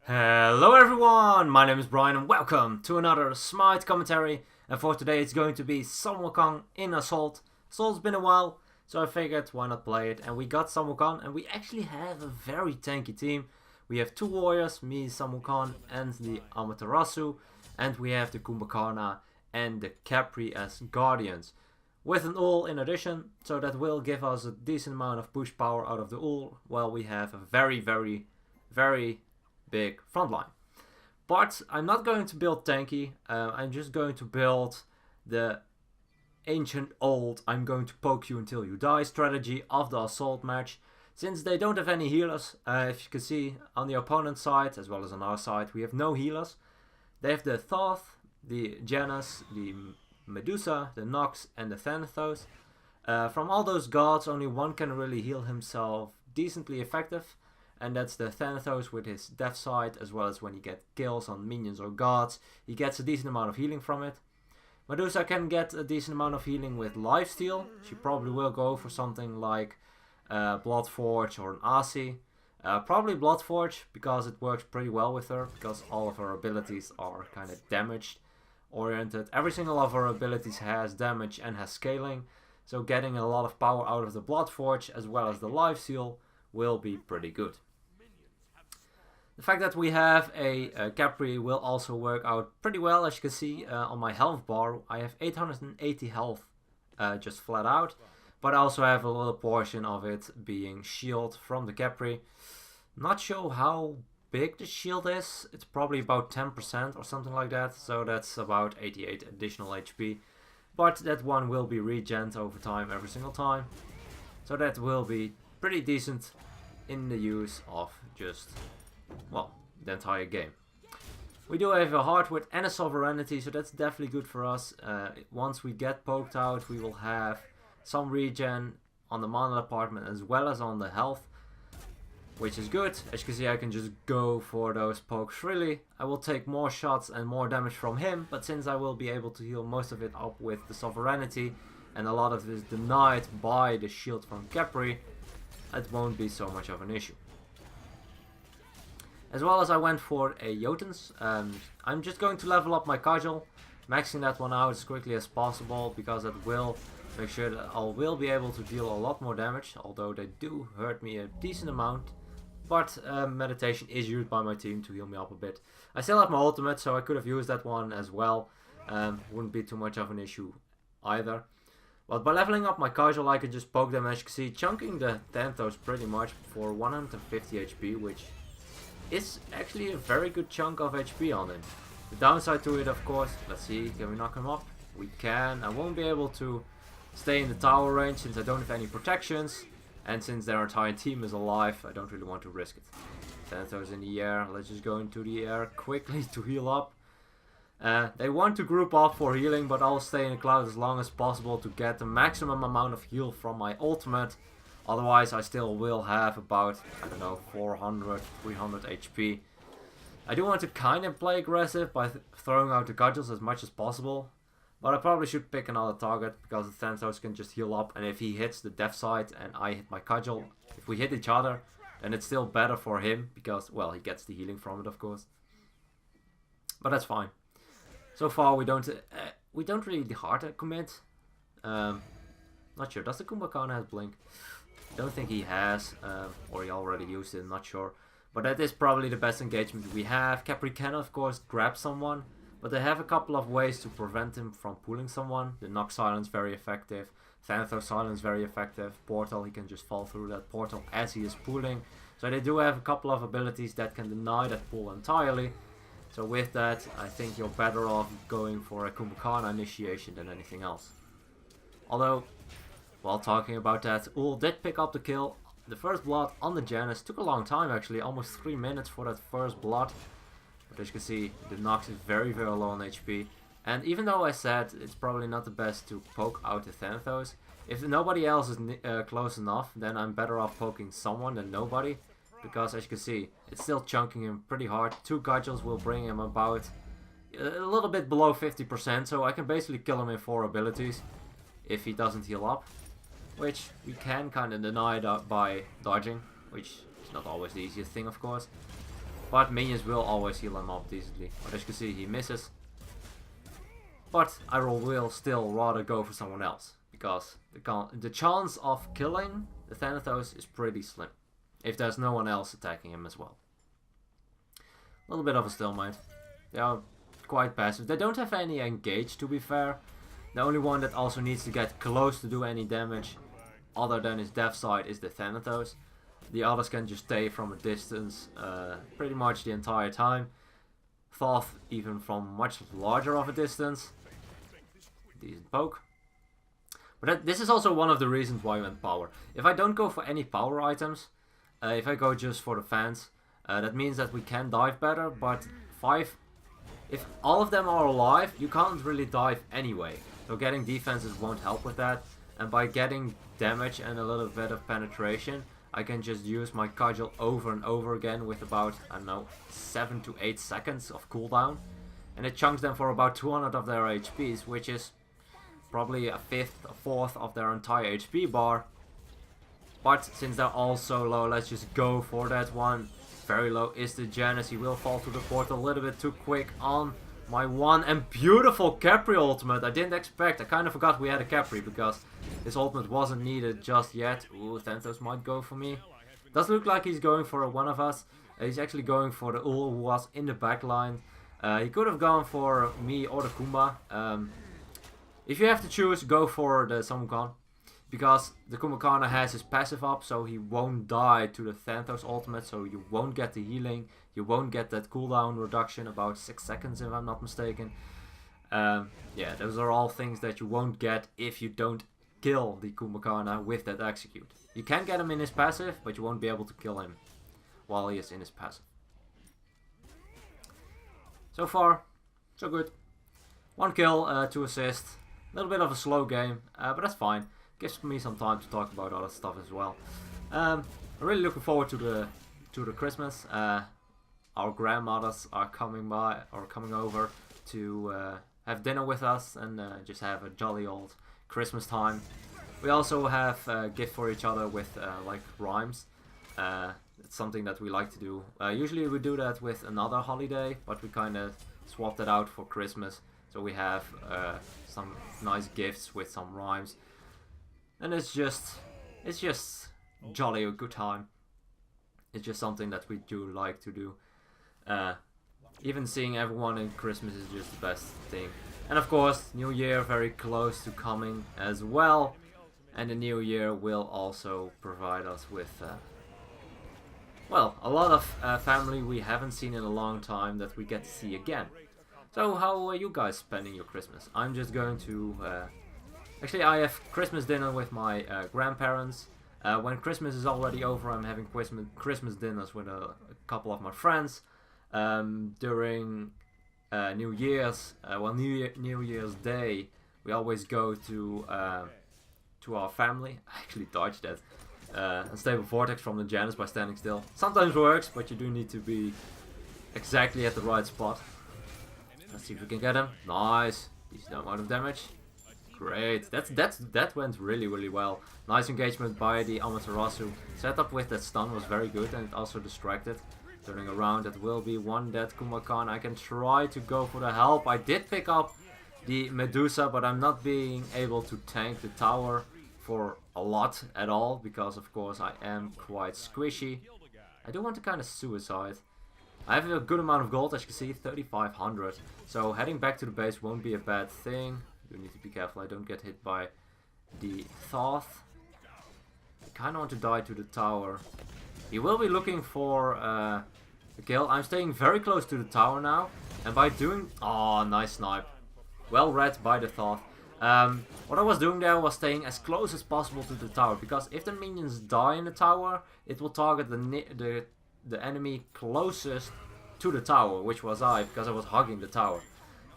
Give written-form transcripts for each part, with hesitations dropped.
Hello everyone, my name is Brian and welcome to another Smite commentary, and for today it's going to be some Wukong in Assault. Assault's been a while, so I figured why not play it, and we got some Wukong and we actually have a very tanky team. We have two warriors, me, some Wukong and the Amaterasu, and we have the Kumbhakarna and the Capri as guardians. With an ult in addition, so that will give us a decent amount of push power out of the ult, while we have a very big front line. But I'm not going to build tanky, I'm just going to build the ancient old I'm going to poke you until you die strategy of the assault match. Since they don't have any healers, if you can see on the opponent's side as well as on our side, we have no healers. They have the Thoth, the Janus, the Medusa, the Nox and the Thanatos. From all those gods, only one can really heal himself decently effective, and that's the Thanatos with his death side, as well as when he gets kills on minions or gods, he gets a decent amount of healing from it. Medusa can get a decent amount of healing with lifesteal. She probably will go for something like Bloodforge or an Asi. Probably Bloodforge, because it works pretty well with her, because all of her abilities are kind of damage oriented. Every single of her abilities has damage and has scaling, so getting a lot of power out of the Bloodforge as well as the lifesteal will be pretty good. The fact that we have a Capri will also work out pretty well. As you can see on my health bar, I have 880 health just flat out, but I also have a little portion of it being shield from the Capri. Not sure how big the shield is. It's probably about 10% or something like that, so that's about 88 additional HP, but that one will be regened over time every single time, so that will be pretty decent in the use of just, well, the entire game. We do have a Hardwit and a Sovereignty, so that's definitely good for us. Once we get poked out, we will have some regen on the mana department as well as on the health, which is good. As you can see, I can just go for those pokes freely. I will take more shots and more damage from him, but since I will be able to heal most of it up with the Sovereignty, and a lot of it is denied by the shield from Capri, it won't be so much of an issue. As well as I went for a Jotuns. I'm just going to level up my cudgel, maxing that one out as quickly as possible, because that will make sure that I will be able to deal a lot more damage, although they do hurt me a decent amount. But meditation is used by my team to heal me up a bit. I still have my ultimate, so I could have used that one as well. Wouldn't be too much of an issue either. But by leveling up my cudgel, I can just poke them, as you can see, chunking the Thanatos pretty much for 150 HP, which is actually a very good chunk of HP on him. The downside to it, of course, let's see, can we knock him up? We can. I won't be able to stay in the tower range since I don't have any protections, and since their entire team is alive, I don't really want to risk it. Thanatos in the air, let's just go into the air quickly to heal up. They want to group up for healing, but I'll stay in the cloud as long as possible to get the maximum amount of heal from my ultimate. Otherwise I still will have about, I don't know, 400, 300 HP. I do want to kind of play aggressive by throwing out the cudgels as much as possible, but I probably should pick another target, because the Thanatos can just heal up, and if he hits the death side and I hit my cudgel, if we hit each other, then it's still better for him, because, well, he gets the healing from it, of course. But that's fine. So far we don't really hard commit. Not sure. Does the Kumbhakarna have blink? Don't think he has, or he already used it. Not sure. But that is probably the best engagement we have. Capri can of course grab someone, but they have a couple of ways to prevent him from pulling someone. The Nox silence very effective. Thanatos silence very effective. Portal, he can just fall through that portal as he is pulling. So they do have a couple of abilities that can deny that pull entirely. So with that, I think you're better off going for a Kumbhakarna initiation than anything else. Although, while talking about that, Ul did pick up the kill. The first blood on the Janus took a long time actually, almost 3 minutes for that first blood. But as you can see, the Nox is very low on HP. And even though I said it's probably not the best to poke out the Thanatos, if nobody else is close enough, then I'm better off poking someone than nobody. Because as you can see, it's still chunking him pretty hard. 2 cudgels will bring him about a little bit below 50%, so I can basically kill him in 4 abilities if he doesn't heal up. Which we can kind of deny by dodging, which is not always the easiest thing, of course. but minions will always heal him up decently. But as you can see, he misses. But I will still rather go for someone else, because the chance of killing the Thanatos is pretty slim, if there's no one else attacking him as well. A little bit of a stalemate. They are quite passive. They don't have any engage, to be fair. The only one that also needs to get close to do any damage, other than his death side, is the Thanatos. The others can just stay from a distance pretty much the entire time. Thoth even from much larger of a distance. Decent poke. But this is also one of the reasons why I went power. If I don't go for any power items, if I go just for the fans, that means that we can dive better, but if all of them are alive, you can't really dive anyway. So getting defenses won't help with that. And by getting damage and a little bit of penetration, I can just use my cudgel over and over again with about, I don't know, 7 to 8 seconds of cooldown. And it chunks them for about 200 of their HPs, which is probably a fourth of their entire HP bar. But since they're all so low, let's just go for that one. Very low is the Janus. He will fall to the portal a little bit too quick on my one and beautiful Capri ultimate. I didn't expect. I kind of forgot we had a Capri because his ultimate wasn't needed just yet. Ooh, Thanatos might go for me. Does look like he's going for one of us. He's actually going for the Ul who was in the back line. He could have gone for me or the Kumba. If you have to choose, go for the Samukan. Because the Kumakana has his passive up, so he won't die to the Thanatos ultimate, so you won't get the healing, you won't get that cooldown reduction, about 6 seconds if I'm not mistaken. Yeah, those are all things that you won't get if you don't kill the Kumakana with that execute. You can get him in his passive, but you won't be able to kill him while he is in his passive. So far, so good. 1 kill, 2 assists. A little bit of a slow game, but that's fine. Gives me some time to talk about other stuff as well. I'm really looking forward to the Christmas. Our grandmothers are coming over to have dinner with us and just have a jolly old Christmas time. We also have a gift for each other with like rhymes. It's something that we like to do. Usually we do that with another holiday, but we kind of swapped it out for Christmas. So we have some nice gifts with some rhymes. And it's just jolly a good time. It's just something that we do like to do. Even seeing everyone in Christmas is just the best thing. And of course, New Year very close to coming as well. And the New Year will also provide us with, well, a lot of family we haven't seen in a long time that we get to see again. So how are you guys spending your Christmas? I'm just going to... Actually, I have Christmas dinner with my grandparents. When Christmas is already over, I'm having Christmas dinners with a couple of my friends. During New Year's, New Year's Day, we always go to our family. I actually dodged that. Unstable vortex from the Janus by standing still. Sometimes works, but you do need to be exactly at the right spot. Let's see if we can get him. Nice. Decent amount of damage. Great. That went really well. Nice engagement by the Amaterasu. Setup with that stun was very good and it also distracted. Turning around, that will be one dead Kumakan. I can try to go for the help. I did pick up the Medusa, but I'm not being able to tank the tower for a lot at all, because of course I am quite squishy. I do want to kind of suicide. I have a good amount of gold, as you can see, 3,500. So heading back to the base won't be a bad thing. You need to be careful I don't get hit by the Thoth. I kind of want to die to the tower. He will be looking for a kill. I'm staying very close to the tower now. And by doing... Oh, nice snipe. Well read by the Thoth. What I was doing there was staying as close as possible to the tower. Because if the minions die in the tower, it will target the enemy closest to the tower. Which was I, because I was hugging the tower.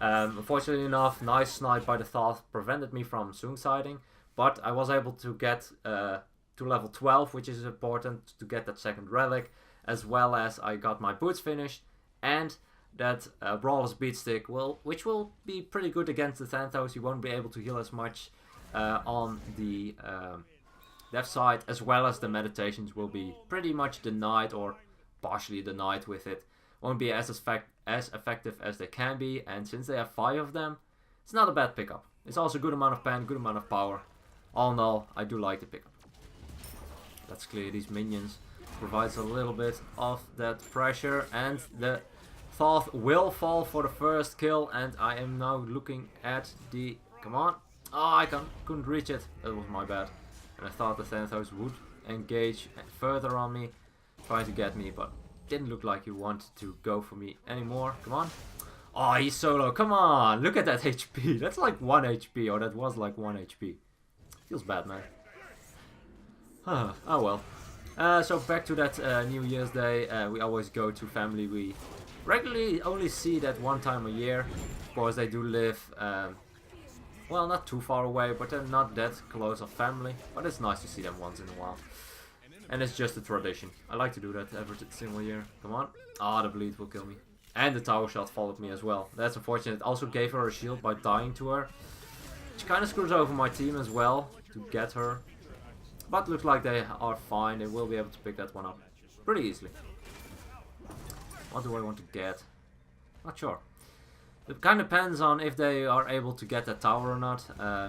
Unfortunately enough, nice snipe by the Thoth prevented me from suiciding. But I was able to get... to level 12, which is important to get that second relic, as well as I got my boots finished, and that Brawler's Beatstick, which will be pretty good against the Thanatos. You won't be able to heal as much on the left side, as well as the meditations will be pretty much denied or partially denied with it. Won't be as effective as they can be, and since they have 5 of them, it's not a bad pickup. It's also a good amount of pen, good amount of power. All in all, I do like the pickup. Let's clear these minions. Provides a little bit of that pressure, and the Thoth will fall for the first kill, and I am now looking at the... Come on. Oh, I couldn't reach it. That was my bad. And I thought the Thanatos would engage further on me, trying to get me, but didn't look like he wanted to go for me anymore. Come on. Oh, he's solo. Come on. Look at that HP. That's like 1 HP, or that was like 1 HP. Feels bad, man. Oh well. So back to that New Year's Day. We always go to family. We regularly only see that 1 time a year. Of course, they do live, well, not too far away, but they're not that close of family. But it's nice to see them once in a while. And it's just a tradition. I like to do that every single year. Come on. Ah, the bleed will kill me. And the tower shot followed me as well. That's unfortunate. It also gave her a shield by dying to her. Which kind of screws over my team as well to get her. But looks like they are fine. They will be able to pick that one up pretty easily. What do I want to get? Not sure. It kind of depends on if they are able to get that tower or not.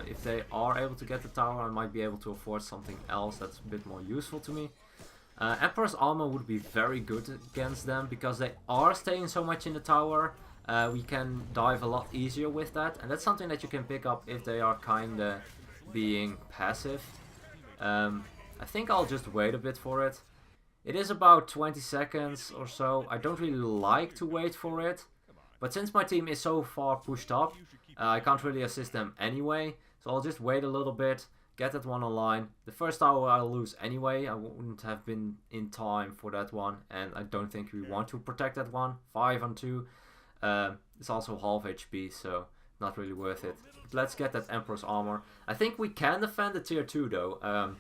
If they are able to get the tower, I might be able to afford something else that's a bit more useful to me. Emperor's Armor would be very good against them because they are staying so much in the tower. We can dive a lot easier with that, and that's something that you can pick up if they are kinda being passive. I think I'll just wait a bit for it. It is about 20 seconds or so. I don't really like to wait for it, but since my team is so far pushed up, I can't really assist them anyway, so I'll just wait a little bit. Get that one online. The first tower I'll lose anyway. I wouldn't have been in time for that one, and I don't think we want to protect that one. 5 on 2. It's also half HP, so not really worth it. But let's get that Emperor's Armor. I think we can defend the tier 2 though,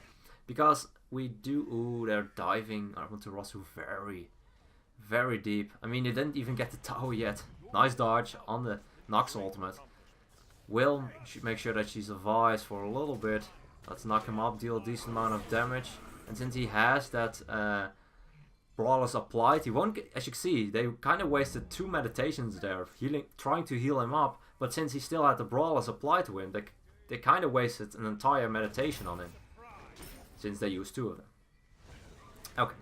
because we do... Ooh, they're diving Armaturasu very deep. I mean, they didn't even get the tower yet. Nice dodge on the Nox ultimate. Will make sure that she survives for a little bit. Let's knock him up, deal a decent amount of damage. And since he has that Brawlers applied, he won't get, as you can see, they kind of wasted 2 meditations there, trying to heal him up. But since he still had the Brawlers applied to him, they kind of wasted an entire meditation on him. Since they used 2 of them. Okay.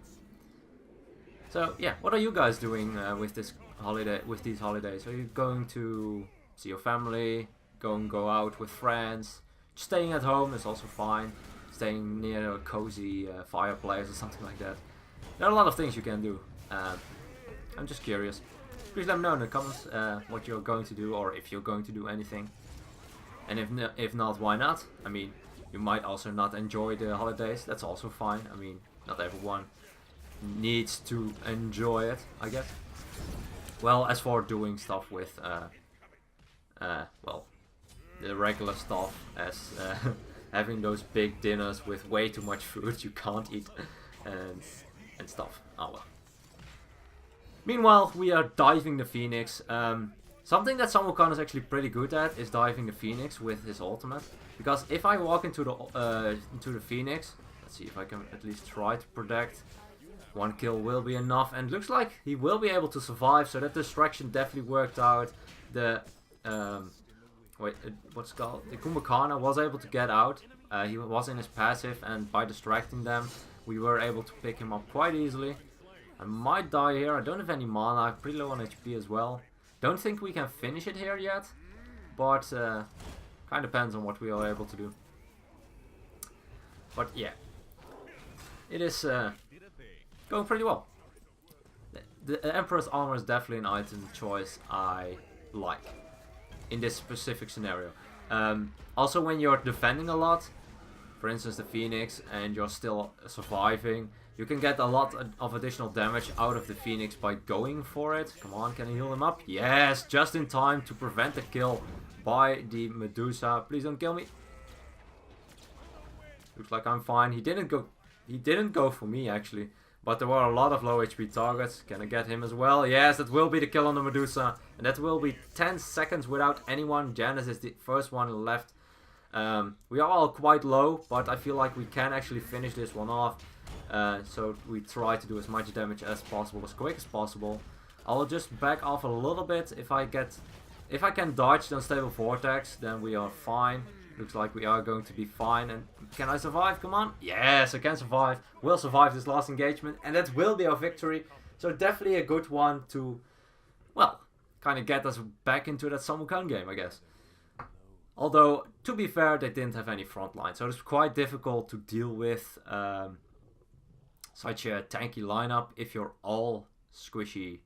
So yeah, what are you guys doing with this holiday? With these holidays, are you going to see your family? Go out with friends? Staying at home is also fine. Staying near a cozy fireplace or something like that. There are a lot of things you can do. I'm just curious. Please let me know in the comments what you're going to do, or if you're going to do anything. And if not, why not? I mean, you might also not enjoy the holidays. That's also fine. I mean, not everyone needs to enjoy it, I guess. Well, as for doing stuff with, well, the regular stuff, as having those big dinners with way too much food you can't eat, and stuff. Oh well. Meanwhile, we are diving the Phoenix. Something that Wukong is actually pretty good at is diving the Phoenix with his ultimate. Because if I walk into the Phoenix, let's see if I can at least try to protect. 1 kill will be enough, and looks like he will be able to survive. So that distraction definitely worked out. The what's it called? The Kumbhakana was able to get out. He was in his passive, and by distracting them, we were able to pick him up quite easily. I might die here. I don't have any mana. I'm pretty low on HP as well. Don't think we can finish it here yet, but kind of depends on what we are able to do. But yeah, it is going pretty well. The Emperor's Armor is definitely an item choice I like in this specific scenario. Also, when you're defending a lot, for instance the Phoenix, and you're still surviving, you can get a lot of additional damage out of the Phoenix by going for it. Come on, can I heal him up? Yes, just in time to prevent the kill by the Medusa. Please don't kill me. Looks like I'm fine. He didn't go for me actually, but there were a lot of low HP targets. Can I get him as well? Yes, that will be the kill on the Medusa, and that will be 10 seconds without anyone. Janice is the first one left. We are all quite low, but I feel like we can actually finish this one off. So we try to do as much damage as possible, as quick as possible. I'll just back off a little bit. If I can dodge the unstable vortex, then we are fine. Looks like we are going to be fine. And can I survive? Come on. Yes, I can survive. We'll survive this last engagement. And that will be our victory. So definitely a good one to, well, kind of get us back into that Sun Wukong game, I guess. Although, to be fair, they didn't have any front line. So it's quite difficult to deal with such a tanky lineup if you're all squishy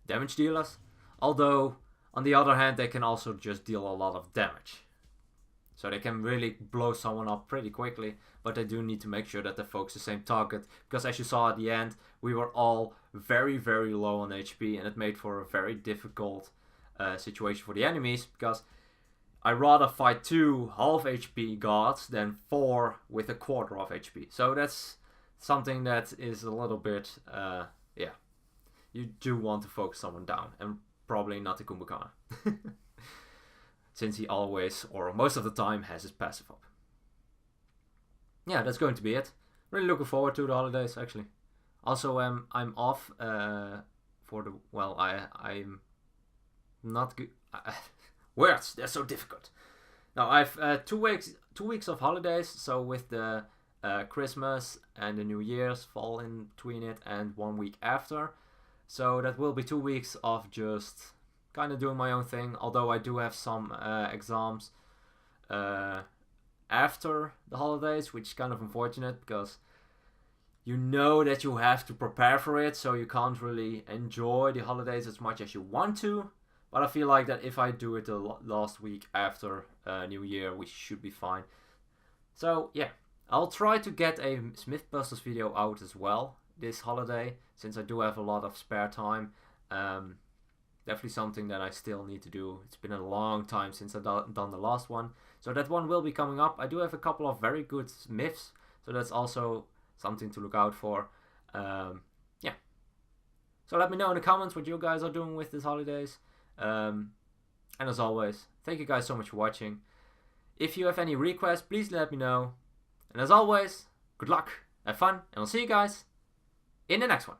damage dealers. Although, on the other hand, they can also just deal a lot of damage. So they can really blow someone up pretty quickly, but they do need to make sure that they focus the same target. Because as you saw at the end, we were all very, very low on HP, and it made for a very difficult situation for the enemies. Because I'd rather fight 2 half HP gods than 4 with a quarter of HP. So that's something that is a little bit, yeah. You do want to focus someone down, and probably not the Kumbhakana. Since he always, or most of the time, has his passive up. Yeah, that's going to be it. Really looking forward to the holidays, actually. Also, I'm off for the, well, I'm not good. Words, they're so difficult. Now, I've 2 weeks of holidays, so with the Christmas and the New Year's fall in between it, and 1 week after. So that will be 2 weeks of just kind of doing my own thing, although I do have some exams after the holidays, which is kind of unfortunate because you know that you have to prepare for it, so you can't really enjoy the holidays as much as you want to. But I feel like that if I do it the last week after New Year, we should be fine. So yeah, I'll try to get a Mythbusters video out as well this holiday, since I do have a lot of spare time. Definitely something that I still need to do. It's been a long time since I've done the last one. So that one will be coming up. I do have a couple of very good myths, so that's also something to look out for. Yeah. So let me know in the comments what you guys are doing with these holidays. And as always, thank you guys so much for watching. If you have any requests, please let me know. And as always, good luck, have fun, and I'll see you guys in the next one.